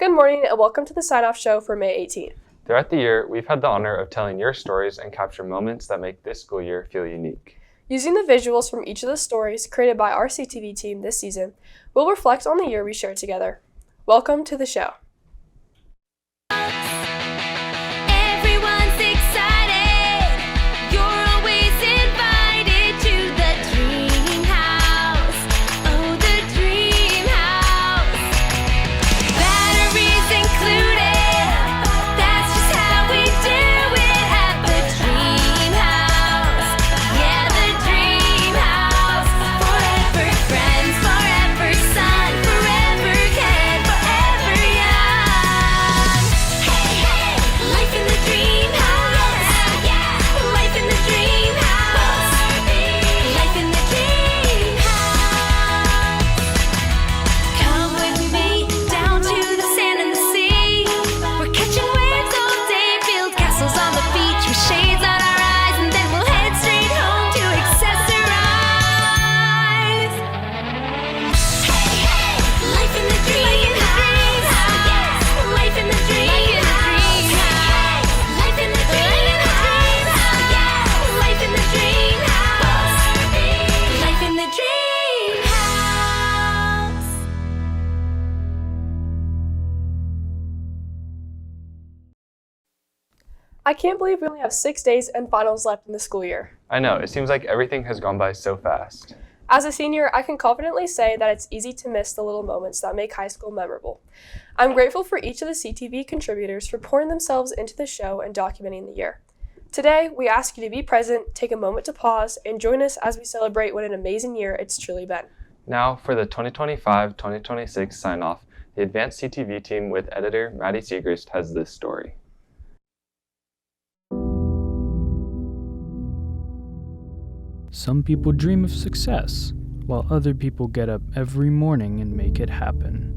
Good morning and welcome to the sign-off show for May 18th. Throughout the year, we've had the honor of telling your stories and capture moments that make this school year feel unique. Using the visuals from each of the stories created by our CTV team this season, we'll reflect on the year we shared together. Welcome to the show. I can't believe we only have 6 days and finals left in the school year. I know, it seems like everything has gone by so fast. As a senior, I can confidently say that it's easy to miss the little moments that make high school memorable. I'm grateful for each of the CTV contributors for pouring themselves into the show and documenting the year. Today, we ask you to be present, take a moment to pause, and join us as we celebrate what an amazing year it's truly been. Now, for the 2025-2026 sign-off, the Advanced CTV team with editor Maddie Sigrist has this story. Some people dream of success, while other people get up every morning and make it happen.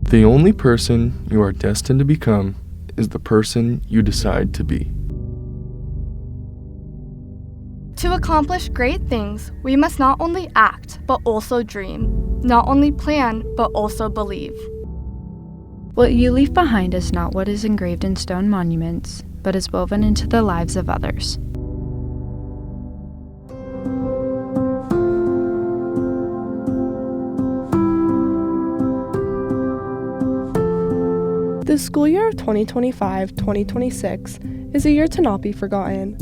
The only person you are destined to become is the person you decide to be. To accomplish great things, we must not only act, but also dream. Not only plan, but also believe. What you leave behind is not what is engraved in stone monuments, but is woven into the lives of others. The school year of 2025-2026 is a year to not be forgotten.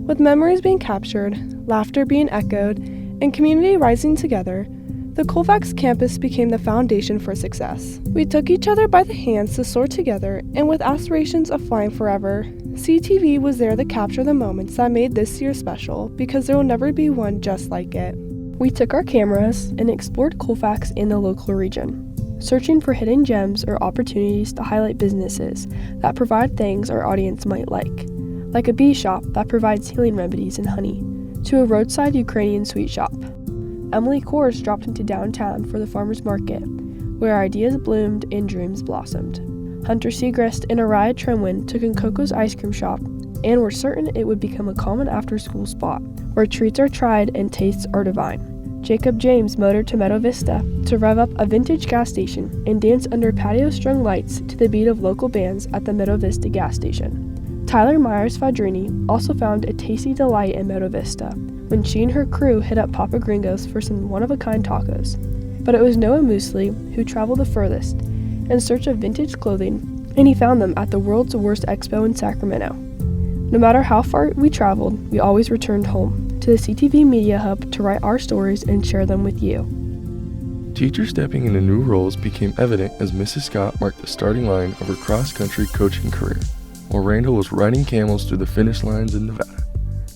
With memories being captured, laughter being echoed, and community rising together, the Colfax campus became the foundation for success. We took each other by the hands to soar together, and with aspirations of flying forever, CTV was there to capture the moments that made this year special, because there will never be one just like it. We took our cameras and explored Colfax in the local region, searching for hidden gems or opportunities to highlight businesses that provide things our audience might like a bee shop that provides healing remedies and honey, to a roadside Ukrainian sweet shop. Emily Kors dropped into downtown for the farmer's market, where ideas bloomed and dreams blossomed. Hunter Sigrist and Araya Tremwin took in Coco's ice cream shop and were certain it would become a common after-school spot, where treats are tried and tastes are divine. Jacob James motored to Meadow Vista to rev up a vintage gas station and dance under patio-strung lights to the beat of local bands at the Meadow Vista gas station. Tyler Myers-Fordrini also found a tasty delight in Meadow Vista when she and her crew hit up Papa Gringo's for some one-of-a-kind tacos. But it was Noah Moosley who traveled the furthest in search of vintage clothing, and he found them at the World's Worst Expo in Sacramento. No matter how far we traveled, we always returned home to the CTV Media Hub to write our stories and share them with you. Teachers stepping into new roles became evident as Mrs. Scott marked the starting line of her cross-country coaching career, while Randall was riding camels through the finish lines in Nevada.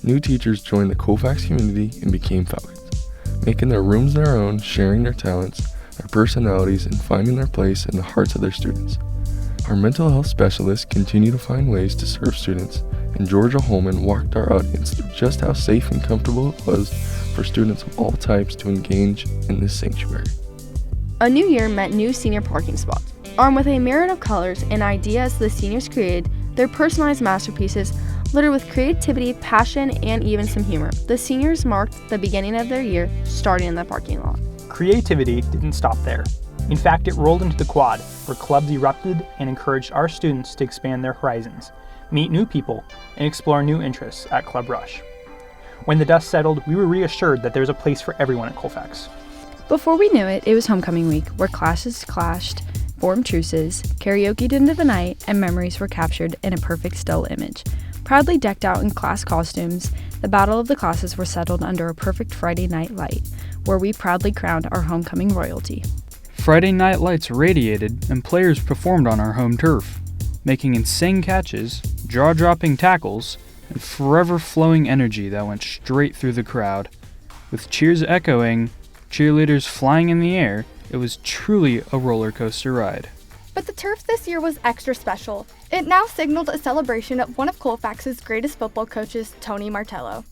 New teachers joined the Colfax community and became Falcons, making their rooms their own, sharing their talents, their personalities, and finding their place in the hearts of their students. Our mental health specialists continue to find ways to serve students, and Georgia Holman walked our audience through just how safe and comfortable it was for students of all types to engage in this sanctuary. A new year meant new senior parking spots. Armed with a myriad of colors and ideas the seniors created, their personalized masterpieces littered with creativity, passion, and even some humor. The seniors marked the beginning of their year, starting in the parking lot. Creativity didn't stop there. In fact, it rolled into the quad, where clubs erupted and encouraged our students to expand their horizons, meet new people, and explore new interests at Club Rush. When the dust settled, we were reassured that there was a place for everyone at Colfax. Before we knew it, it was homecoming week, where classes clashed, formed truces, karaoke'd into the night, and memories were captured in a perfect still image. Proudly decked out in class costumes, the battle of the classes were settled under a perfect Friday night light, where we proudly crowned our homecoming royalty. Friday night lights radiated and players performed on our home turf, making insane catches, jaw-dropping tackles, and forever flowing energy that went straight through the crowd. With cheers echoing, cheerleaders flying in the air, it was truly a roller coaster ride. But the turf this year was extra special. It now signaled a celebration of one of Colfax's greatest football coaches, Tony Martello.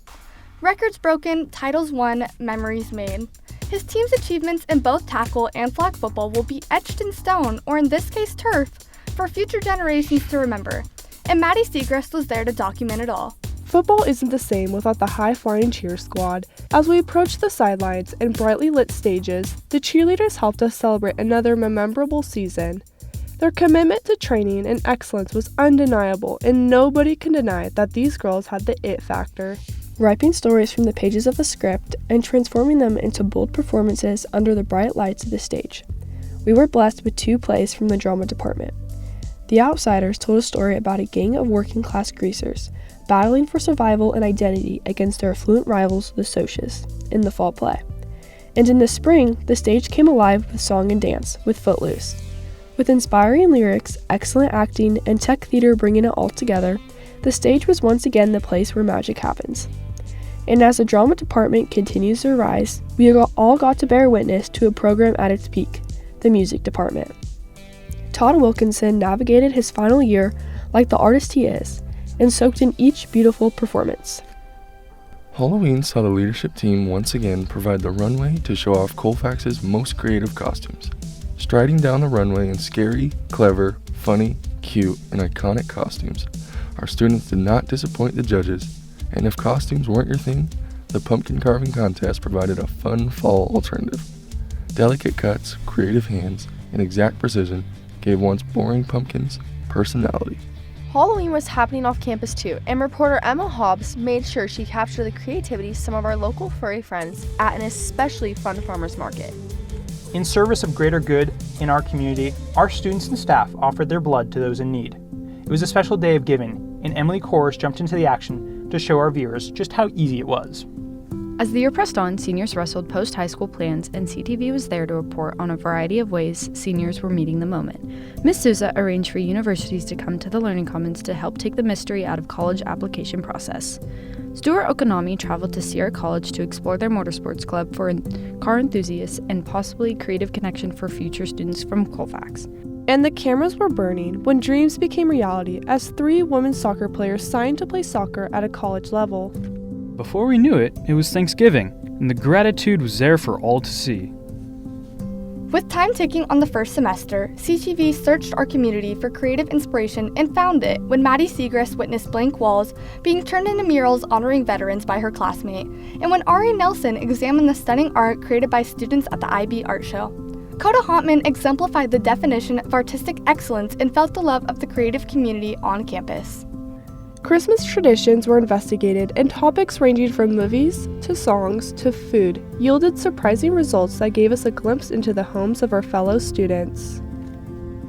Records broken, titles won, memories made. His team's achievements in both tackle and flag football will be etched in stone, or in this case turf, for future generations to remember. And Maddie Sigrist was there to document it all. Football isn't the same without the high-flying cheer squad. As we approached the sidelines and brightly lit stages, the cheerleaders helped us celebrate another memorable season. Their commitment to training and excellence was undeniable, and nobody can deny that these girls had the it factor. Ripping stories from the pages of the script and transforming them into bold performances under the bright lights of the stage. We were blessed with 2 plays from the drama department. The Outsiders told a story about a gang of working-class greasers battling for survival and identity against their affluent rivals, the Socias, in the fall play. And in the spring, the stage came alive with song and dance, with Footloose. With inspiring lyrics, excellent acting, and tech theater bringing it all together, the stage was once again the place where magic happens. And as the drama department continues to rise, we all got to bear witness to a program at its peak, the music department. Todd Wilkinson navigated his final year like the artist he is, and soaked in each beautiful performance. Halloween saw the leadership team once again provide the runway to show off Colfax's most creative costumes. Striding down the runway in scary, clever, funny, cute, and iconic costumes, our students did not disappoint the judges, and if costumes weren't your thing, the pumpkin carving contest provided a fun fall alternative. Delicate cuts, creative hands, and exact precision gave once boring pumpkins personality. Halloween was happening off campus too, and reporter Emma Hobbs made sure she captured the creativity of some of our local furry friends at an especially fun farmers market. In service of greater good in our community, our students and staff offered their blood to those in need. It was a special day of giving, and Emily Kors jumped into the action to show our viewers just how easy it was. As the year pressed on, seniors wrestled post-high school plans, and CTV was there to report on a variety of ways seniors were meeting the moment. Ms. Souza arranged for universities to come to the Learning Commons to help take the mystery out of college application process. Stuart Okunami traveled to Sierra College to explore their motorsports club for car enthusiasts and possibly creative connection for future students from Colfax. And the cameras were burning when dreams became reality as 3 women's soccer players signed to play soccer at a college level. Before we knew it, it was Thanksgiving, and the gratitude was there for all to see. With time ticking on the first semester, CTV searched our community for creative inspiration and found it when Maddie Sigrist witnessed blank walls being turned into murals honoring veterans by her classmate, and when Ari Nelson examined the stunning art created by students at the IB Art Show. Coda Hontman exemplified the definition of artistic excellence and felt the love of the creative community on campus. Christmas traditions were investigated, and topics ranging from movies to songs to food yielded surprising results that gave us a glimpse into the homes of our fellow students.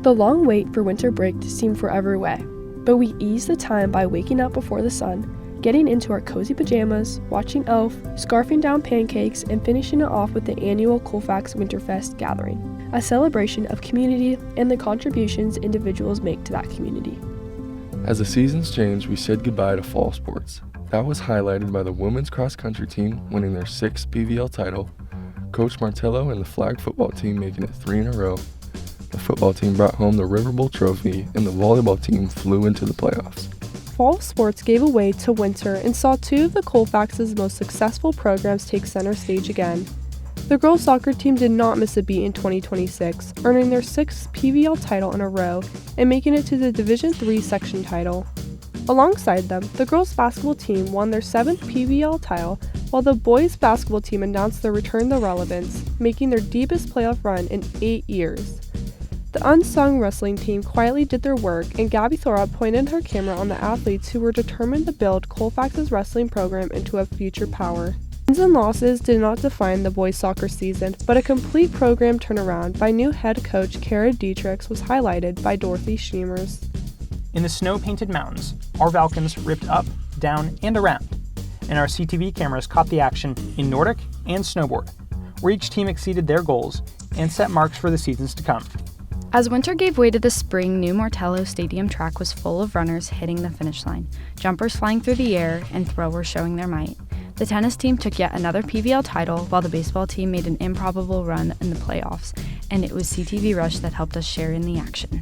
The long wait for winter break seemed forever away, but we eased the time by waking up before the sun, getting into our cozy pajamas, watching Elf, scarfing down pancakes, and finishing it off with the annual Colfax Winterfest gathering, a celebration of community and the contributions individuals make to that community. As the seasons changed, we said goodbye to fall sports. That was highlighted by the women's cross-country team winning their 6th PVL title, Coach Martello and the flag football team making it 3 in a row. The football team brought home the River Bowl trophy, and the volleyball team flew into the playoffs. Fall sports gave way to winter and saw 2 of the Colfax's most successful programs take center stage again. The girls' soccer team did not miss a beat in 2026, earning their 6th PVL title in a row and making it to the Division III section title. Alongside them, the girls' basketball team won their 7th PBL title, while the boys' basketball team announced their return to relevance, making their deepest playoff run in 8 years. The unsung wrestling team quietly did their work, and Gabby Thorup pointed her camera on the athletes who were determined to build Colfax's wrestling program into a future power. Wins and losses did not define the boys' soccer season, but a complete program turnaround by new head coach Kara Dietrichs was highlighted by Dorothy Schumers. In the snow-painted mountains, our Falcons ripped up, down, and around, and our CTV cameras caught the action in Nordic and snowboard, where each team exceeded their goals and set marks for the seasons to come. As winter gave way to the spring, New Martello Stadium track was full of runners hitting the finish line, jumpers flying through the air, and throwers showing their might. The tennis team took yet another PBL title, while the baseball team made an improbable run in the playoffs, and it was CTV Rush that helped us share in the action.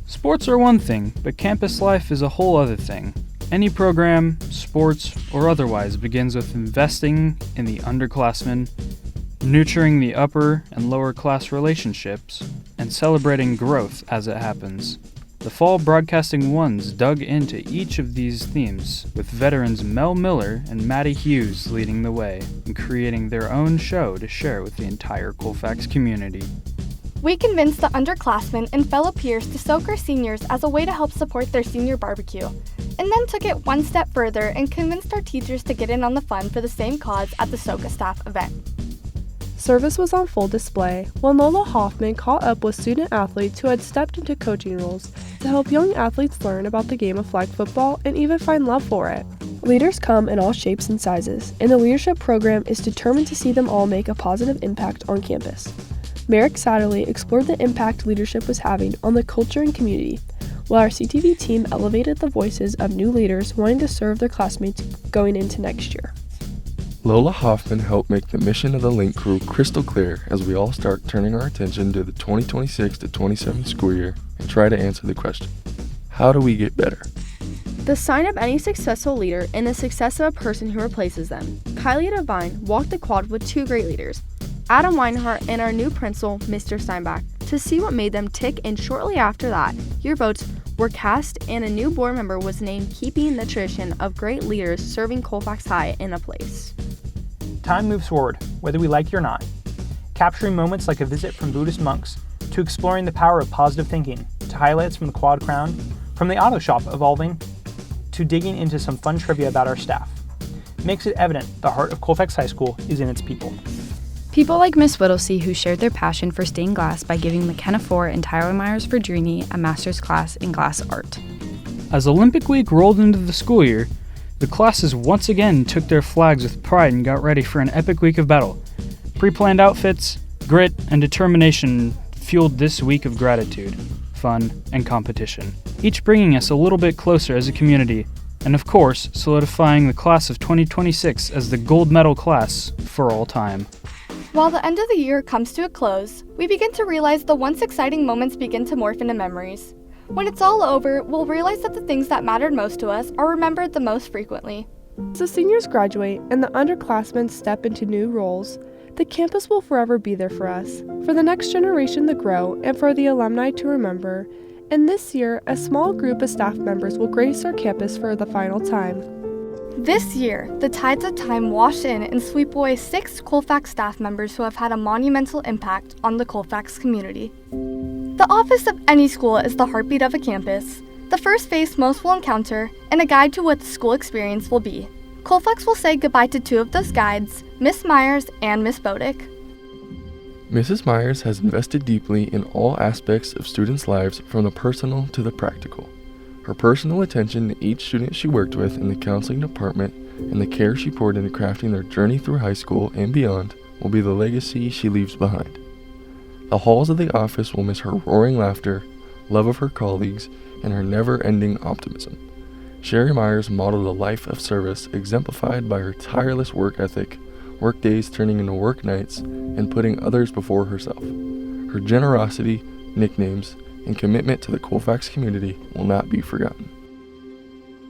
Sports are one thing, but campus life is a whole other thing. Any program, sports, or otherwise begins with investing in the underclassmen, nurturing the upper and lower class relationships, and celebrating growth as it happens. The Fall Broadcasting Ones dug into each of these themes, with veterans Mel Miller and Maddie Hughes leading the way and creating their own show to share with the entire Colfax community. We convinced the underclassmen and fellow peers to soak our seniors as a way to help support their senior barbecue, and then took it one step further and convinced our teachers to get in on the fun for the same cause at the SOCA staff event. Service was on full display, while Lola Hoffman caught up with student athletes who had stepped into coaching roles to help young athletes learn about the game of flag football and even find love for it. Leaders come in all shapes and sizes, and the leadership program is determined to see them all make a positive impact on campus. Marek Satterlee explored the impact leadership was having on the culture and community, while our CTV team elevated the voices of new leaders wanting to serve their classmates going into next year. Lola Hoffman helped make the mission of the Link crew crystal clear as we all start turning our attention to the 2026-27 school year and try to answer the question, how do we get better? The sign of any successful leader in the success of a person who replaces them. Kyliegh Devine walked the quad with 2 great leaders, Adam Weinhardt and our new principal, Mr. Steinbach, to see what made them tick, and shortly after that, your votes were cast and a new board member was named, keeping the tradition of great leaders serving Colfax High in a place. Time moves forward, whether we like it or not, capturing moments like a visit from Buddhist monks, to exploring the power of positive thinking, to highlights from the Quad Crown, from the auto shop evolving, to digging into some fun trivia about our staff. It makes it evident the heart of Colfax High School is in its people. People like Miss Whittlesey, who shared their passion for stained glass by giving Makenna Fore and Tyler Myers-Fordrini a master's class in glass art. As Olympic Week rolled into the school year, the classes once again took their flags with pride and got ready for an epic week of battle. Pre-planned outfits, grit, and determination fueled this week of gratitude, fun, and competition, each bringing us a little bit closer as a community, and of course, solidifying the class of 2026 as the gold medal class for all time. While the end of the year comes to a close, we begin to realize the once exciting moments begin to morph into memories. When it's all over, we'll realize that the things that mattered most to us are remembered the most frequently. As the seniors graduate and the underclassmen step into new roles, the campus will forever be there for us, for the next generation to grow and for the alumni to remember. And this year, a small group of staff members will grace our campus for the final time. This year, the tides of time wash in and sweep away 6 Colfax staff members who have had a monumental impact on the Colfax community. The office of any school is the heartbeat of a campus, the first face most will encounter, and a guide to what the school experience will be. Colfax will say goodbye to 2 of those guides, Miss Myers and Miss Bodick. Mrs. Myers has invested deeply in all aspects of students' lives, from the personal to the practical. Her personal attention to each student she worked with in the counseling department and the care she poured into crafting their journey through high school and beyond will be the legacy she leaves behind. The halls of the office will miss her roaring laughter, love of her colleagues, and her never-ending optimism. Sherry Myers modeled a life of service exemplified by her tireless work ethic, work days turning into work nights, and putting others before herself. Her generosity, nicknames, and commitment to the Colfax community will not be forgotten.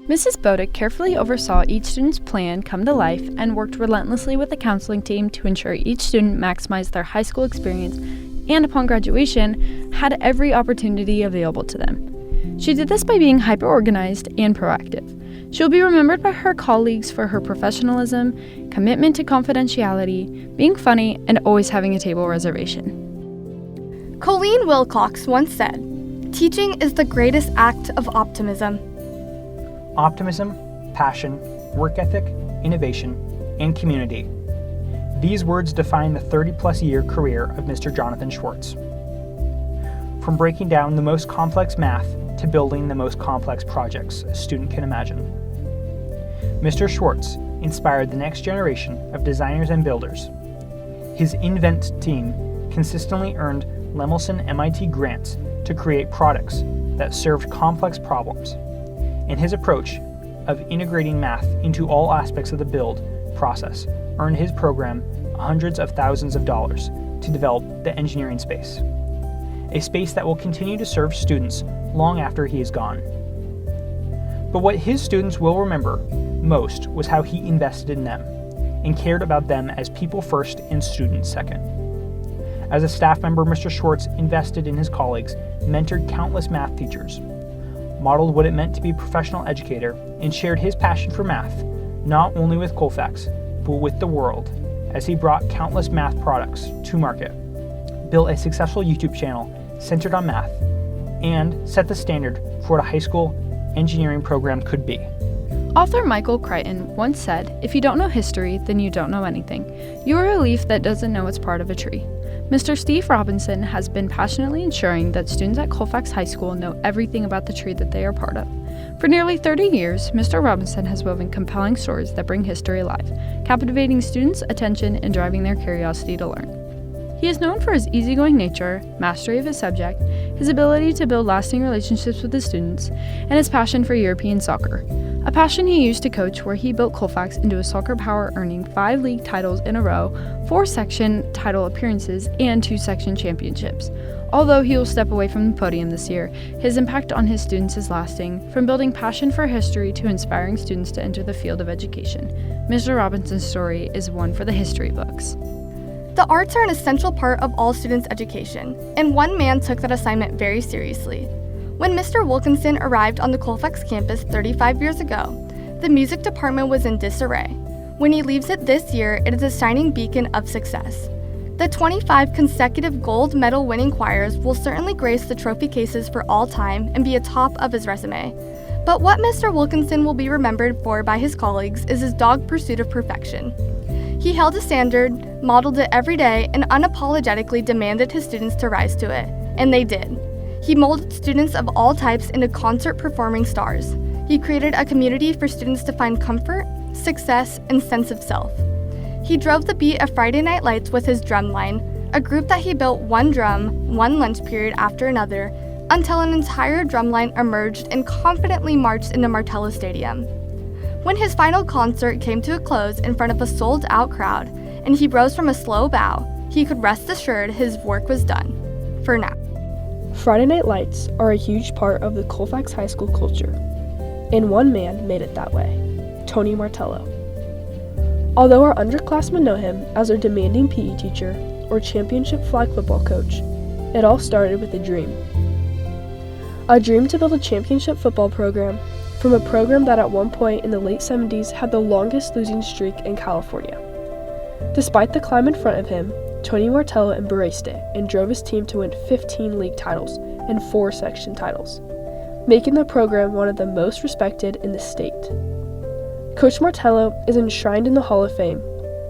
Mrs. Bodick carefully oversaw each student's plan come to life and worked relentlessly with the counseling team to ensure each student maximized their high school experience and, upon graduation, had every opportunity available to them. She did this by being hyper-organized and proactive. She will be remembered by her colleagues for her professionalism, commitment to confidentiality, being funny, and always having a table reservation. Colleen Wilcox once said, "Teaching is the greatest act of optimism." Optimism, passion, work ethic, innovation, and community. These words define the 30-plus year career of Mr. Jonathan Schwartz. From breaking down the most complex math to building the most complex projects a student can imagine. Mr. Schwartz inspired the next generation of designers and builders. His Invent team consistently earned Lemelson MIT grants to create products that served complex problems, and his approach of integrating math into all aspects of the build process earned his program hundreds of thousands of dollars to develop the engineering space, a space that will continue to serve students long after he is gone. But what his students will remember most was how he invested in them and cared about them as people first and students second. As a staff member, Mr. Schwartz invested in his colleagues, mentored countless math teachers, modeled what it meant to be a professional educator, and shared his passion for math, not only with Colfax, but with the world, as he brought countless math products to market, built a successful YouTube channel centered on math, and set the standard for what a high school engineering program could be. Author Michael Crichton once said, "If you don't know history, then you don't know anything. You are a leaf that doesn't know it's part of a tree." Mr. Steve Robinson has been passionately ensuring that students at Colfax High School know everything about the tree that they are part of. For nearly 30 years, Mr. Robinson has woven compelling stories that bring history alive, captivating students' attention and driving their curiosity to learn. He is known for his easygoing nature, mastery of his subject, his ability to build lasting relationships with his students, and his passion for European soccer, a passion he used to coach where he built Colfax into a soccer power, earning 5 league titles in a row, 4 section title appearances, and 2 section championships. Although he will step away from the podium this year, his impact on his students is lasting, from building passion for history to inspiring students to enter the field of education. Mr. Robinson's story is one for the history books. The arts are an essential part of all students' education, and one man took that assignment very seriously. When Mr. Wilkinson arrived on the Colfax campus 35 years ago, the music department was in disarray. When he leaves it this year, it is a shining beacon of success. The 25 consecutive gold medal winning choirs will certainly grace the trophy cases for all time and be atop of his resume. But what Mr. Wilkinson will be remembered for by his colleagues is his dogged pursuit of perfection. He held a standard, modeled it every day, and unapologetically demanded his students to rise to it, and they did. He molded students of all types into concert-performing stars. He created a community for students to find comfort, success, and sense of self. He drove the beat of Friday Night Lights with his drumline, a group that he built one drum, one lunch period after another, until an entire drumline emerged and confidently marched into Martello Stadium. When his final concert came to a close in front of a sold-out crowd, and he rose from a slow bow, he could rest assured his work was done. For now. Friday Night Lights are a huge part of the Colfax High School culture, and one man made it that way, Tony Martello. Although our underclassmen know him as our demanding PE teacher or championship flag football coach, it all started with a dream. A dream to build a championship football program from a program that at one point in the late 70s had the longest losing streak in California. Despite the climb in front of him, Tony Martello embraced it and drove his team to win 15 league titles and 4 section titles, making the program one of the most respected in the state. Coach Martello is enshrined in the Hall of Fame,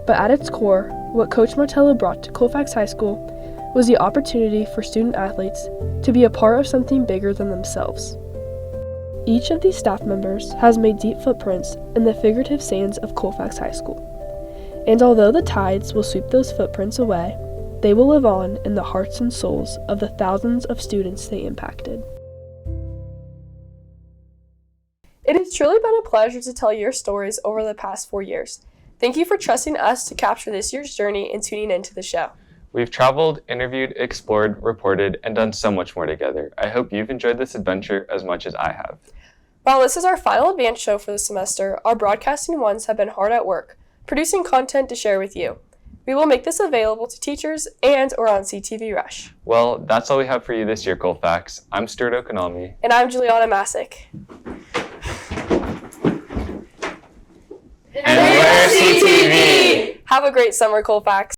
but at its core, what Coach Martello brought to Colfax High School was the opportunity for student athletes to be a part of something bigger than themselves. Each of these staff members has made deep footprints in the figurative sands of Colfax High School, and although the tides will sweep those footprints away, they will live on in the hearts and souls of the thousands of students they impacted. It has truly been a pleasure to tell your stories over the past 4 years. Thank you for trusting us to capture this year's journey and tuning into the show. We've traveled, interviewed, explored, reported, and done so much more together. I hope you've enjoyed this adventure as much as I have. While this is our final advance show for the semester, our broadcasting ones have been hard at work, producing content to share with you. We will make this available to teachers and or on CTV Rush. Well, that's all we have for you this year, Colfax. I'm Stuart Okunami. And I'm Juliana Massick. And we're CTV! Have a great summer, Colfax.